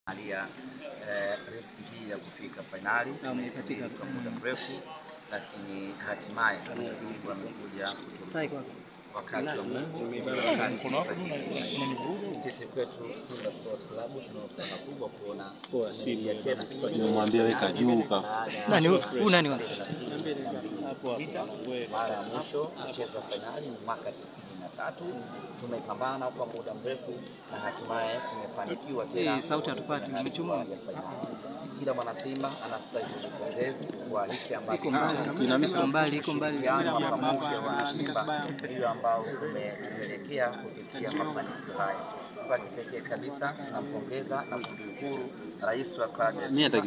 Alia riski hii ya kufika fainali tumesubiri kwa muda mrefu, lakini hatimaye Mungu amekuja wakati wa Mungu. Sisi kwetu Simba Sports Club tunapenda kubwa kuona Simba tena. Nimemwambia weka juu Nani hapo mara ya mwisho kucheza fainali ni mwaka 93. Tumepambana kwa muda mrefu na hatimaye tumefanikiwa tena. Sauti hatupati mchuma. Kila mwana Simba anastahili pongezi kwa hiki ambacho iko mbali pamoja wana Simba ndio ambao tumeelekea kufikia mafanikio haya. Kwa kipekee kabisa tunampongeza na kumshukuru rais wa klabu ya Simba.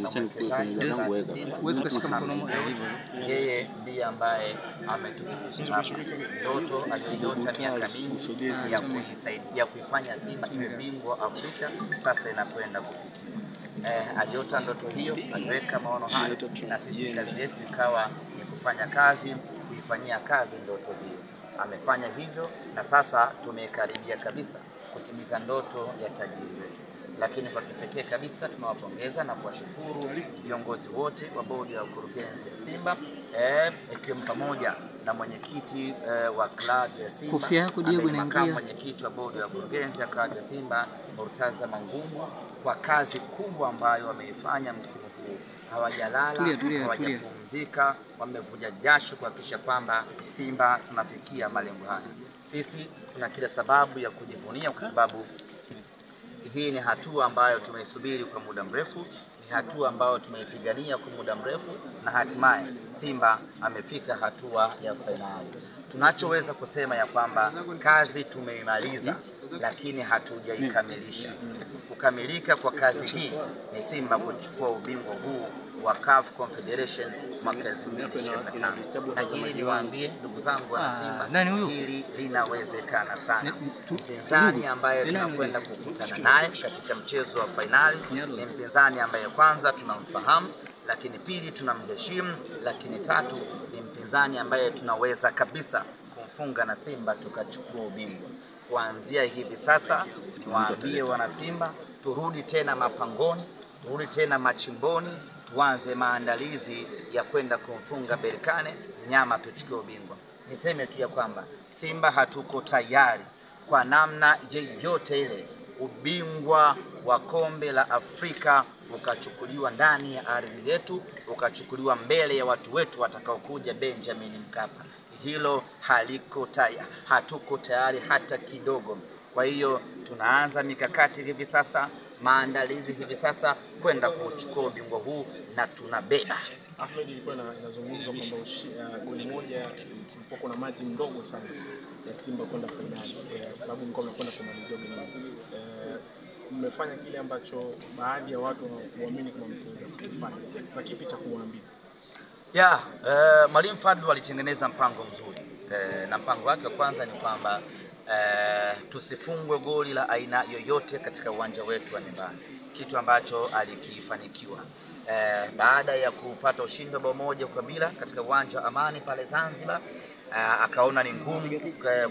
Uweze kushika mkono mmoja. Yeye ndiye ambaye ametufikisha hapa. Ndoto aliyoota miaka mingi ya kuifanya Simba iwe bingwa Afrika sasa inakwenda kufikia. Aliota ndoto hiyo, aliweka maono hayo, na sisi kazi yetu ikawa ni kufanya kazi, kuifanyia kazi ndoto hiyo. Amefanya hivyo na sasa tumekaribia kabisa kutimiza ndoto ya tajiri wetu. Lakini kwa kipekee kabisa tunawapongeza na kuwashukuru viongozi wote wa bodi ya ukurugenzi ya Simba, ikiwemo pamoja na mwenyekiti wa klabu ya Simba, kofia yako Diego inaingia, mwenyekiti wa bodi ya ukurugenzi ya klabu ya Simba Murtaza Mangungu, kwa kazi kubwa ambayo wameifanya msimu huu. Hawajalala, hawajapumzika, wamevuja jasho kuhakikisha kwamba Simba tunafikia malengo haya. Sisi tuna kila sababu ya kujivunia kwa sababu hii ni hatua ambayo tumeisubiri kwa muda mrefu, ni hatua ambayo tumeipigania kwa muda mrefu, na hatimaye Simba amefika hatua ya fainali. Tunachoweza kusema ya kwamba kazi tumeimaliza, lakini hatujaikamilisha. Kukamilika kwa kazi hii ni Simba kuchukua ubingwa huu wa CAF Confederation mwaka 2025. Na hili niwaambie ndugu zangu wa Simba, hili linawezekana sana. Mpinzani ambaye tunakwenda kukutana naye katika mchezo wa fainali ni mpinzani ambaye kwanza tunamfahamu, lakini pili tunamheshimu, lakini tatu ni mpinzani ambaye tunaweza kabisa kumfunga na Simba tukachukua ubingwa. Kuanzia hivi sasa niwaambie wana Simba, turudi tena mapangoni, turudi tena machimboni, tuanze maandalizi ya kwenda kumfunga Berkane nyama tuchukue ubingwa. Niseme tu ya kwamba Simba hatuko tayari kwa namna yeyote ile ubingwa wa kombe la Afrika ukachukuliwa ndani ya ardhi yetu, ukachukuliwa mbele ya watu wetu watakaokuja Benjamin Mkapa. Hilo haliko tayari, hatuko tayari hata kidogo. Kwa hiyo tunaanza mikakati hivi sasa, maandalizi hivi sasa kwenda kuchukua ubingwa huu na tunabeba. Ahmed, ilikuwa inazungumzwa kwamba goli moja kulikuwa kuna maji ndogo sana ya Simba kwenda fainali, kwa sababu mko mnakwenda kumalizia ubingwa. Mmefanya kile ambacho baadhi ya watu wanaamini kama msiweza kufanya. Na kipi cha kuwaambia? Mwalimu Fadlu alitengeneza mpango mzuri, na mpango wake wa kwanza ni kwamba tusifungwe goli la aina yoyote katika uwanja wetu wa nyumbani, kitu ambacho alikifanikiwa. Baada ya kupata ushindi wa bao moja kwa bila katika uwanja wa Amani pale Zanzibar, akaona ni ngumu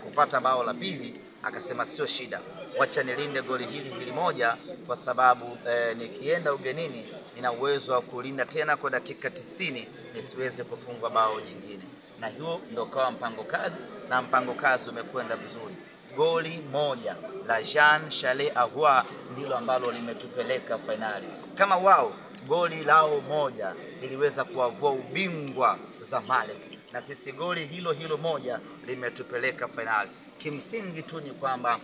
kupata bao la pili, akasema sio shida, wacha nilinde goli hili moja, kwa sababu nikienda ugenini nina uwezo wa kulinda tena kwa dakika 90 nisiweze kufungwa bao jingine. Na hiyo ndio kawa mpango kazi, na mpango kazi umekwenda vizuri. Goli moja la Jean Charles Ahoua ndilo ambalo limetupeleka fainali. Kama wao goli lao moja liliweza kuavua ubingwa Zamalek, na sisi goli hilo moja limetupeleka fainali. Kimsingi tu ni kwamba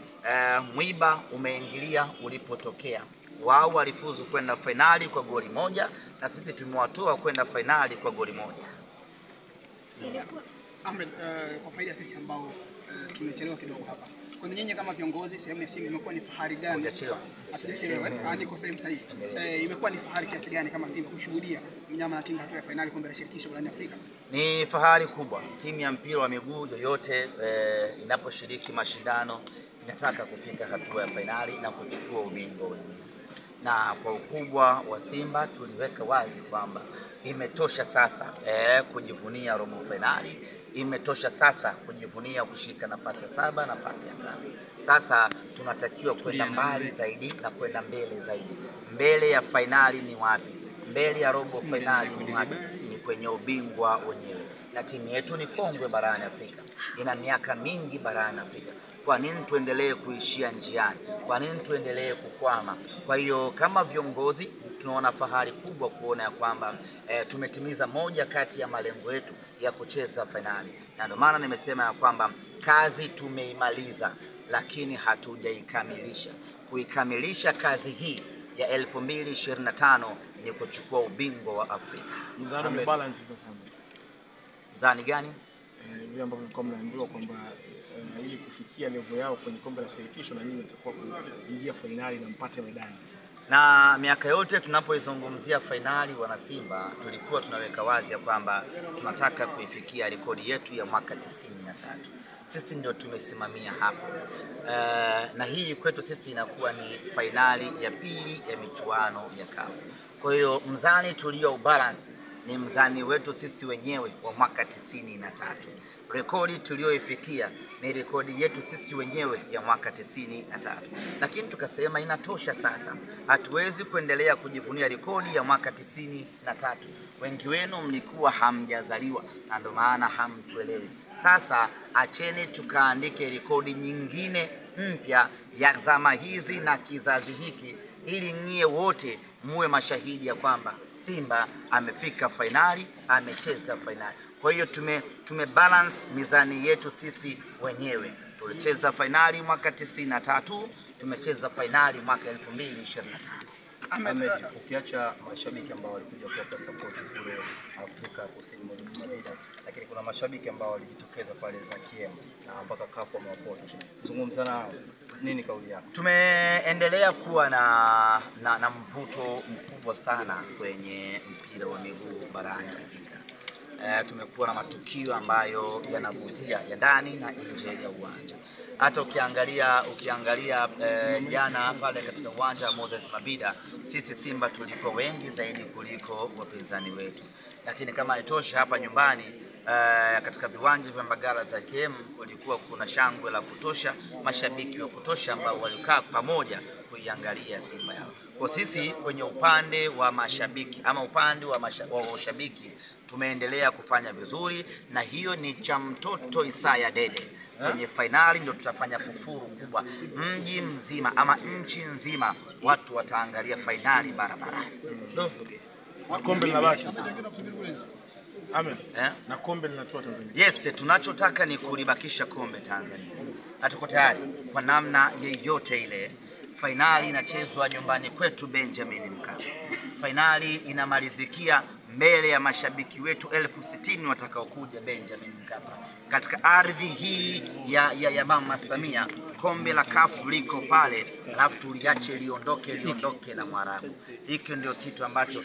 mwiba umeingilia ulipotokea. Wao walifuzu kwenda fainali kwa goli moja na sisi tumewatoa kwenda fainali kwa goli moja. Ahmed, kwa faida sisi ambao tumechelewa kidogo hapa, kwa nyinyi kama viongozi, sehemu ya Simba imekuwa ni fahari gani? Asijachelewa, niko sehemu sahihi. Imekuwa ni fahari kiasi gani kama Simba kushuhudia mnyama na timu hatua ya fainali kombe la shirikisho barani Afrika? Ni fahari kubwa. Timu ya mpira wa miguu yoyote inaposhiriki mashindano inataka kufika hatua ya fainali na kuchukua ubingwa wenyewe. na kwa ukubwa wa Simba tuliweka wazi kwamba imetosha sasa kujivunia robo fainali, imetosha sasa kujivunia kushika nafasi ya 7, nafasi ya 5. Sasa tunatakiwa kwenda mbali zaidi na kwenda mbele zaidi. Mbele ya fainali ni wapi? Mbele ya robo fainali ni wapi? Ni kwenye ubingwa wenyewe. Na timu yetu ni kongwe barani Afrika, ina miaka mingi barani Afrika. Kwa nini tuendelee kuishia njiani? Kwa nini tuendelee kukwama? Kwa hiyo kama viongozi tunaona fahari kubwa kuona ya kwamba tumetimiza moja kati ya malengo yetu ya kucheza fainali, na ndio maana nimesema ya kwamba kazi tumeimaliza, lakini hatujaikamilisha. Kuikamilisha kazi hii ya 2025 ni kuchukua ubingwa wa Afrika. Mzani umebalance sasa. Mzani gani? Vile ambavyo mlikuwa mnaambiwa kwamba ili kufikia level yao kwenye kombe la shirikisho na nyinyi mtakuwa kuingia fainali na mpate medali. Na miaka yote tunapoizungumzia fainali, wana Simba tulikuwa tunaweka wazi ya kwamba tunataka kuifikia rekodi yetu ya mwaka 93. Sisi ndio tumesimamia hapo. Na hii kwetu sisi inakuwa ni fainali ya pili ya michuano ya CAF. Kwa hiyo mzani tulio balance ni mzani wetu sisi wenyewe wa mwaka 93. Rekodi tulioifikia ni rekodi yetu sisi wenyewe ya mwaka 93. Lakini tukasema inatosha sasa. Hatuwezi kuendelea kujivunia rekodi ya mwaka 93. Wengi wenu mlikuwa hamjazaliwa na ndio maana hamtuelewi. Sasa acheni tukaandike rekodi nyingine mpya ya zama hizi na kizazi hiki, ili nyie wote muwe mashahidi ya kwamba Simba amefika fainali, amecheza fainali. Kwa hiyo tumebalance mizani yetu sisi wenyewe. Tulicheza fainali mwaka 93, tumecheza fainali mwaka 2025. Ahmed, ukiacha mashabiki ambao walikuja kuwapa support kule Afrika Kusini mwa Mabida, lakini kuna mashabiki ambao walijitokeza pale Zakiem na mpaka kafu wamewapost. Zungumza nao, nini kauli yako? Tumeendelea kuwa na mvuto mkubwa sana kwenye mpira wa miguu barani Afrika. Tumekuwa na matukio ambayo yanavutia ya ndani na nje ya uwanja. Hata ukiangalia jana pale katika uwanja wa Moses Mabida, sisi Simba tulikuwa wengi zaidi kuliko wapinzani wetu. Lakini kama haitoshi, hapa nyumbani katika viwanja vya Mbagala za KM kulikuwa kuna shangwe la kutosha, mashabiki wa kutosha ambao walikaa pamoja kuiangalia Simba yao. Kwa sisi kwenye upande wa mashabiki ama upande wa washabiki tumeendelea kufanya vizuri, na hiyo ni cha mtoto Isaya Dede. Kwenye fainali ndio tutafanya kufuru kubwa. Mji mzima ama nchi nzima watu wataangalia fainali barabarani. Kombe linabaki. Amen. Na kombe linatua Tanzania. Yes, tunachotaka ni kulibakisha kombe Tanzania. Hatuko tayari kwa namna yeyote ile. Fainali inachezwa nyumbani kwetu Benjamin Mkapa. Fainali inamalizikia mbele ya mashabiki wetu 60,000 watakaokuja Benjamin Mkapa. Katika ardhi hii ya Mama Samia, kombe la CAF liko pale, alafu tuliache liondoke na Mwarabu. Hiki ndio kitu ambacho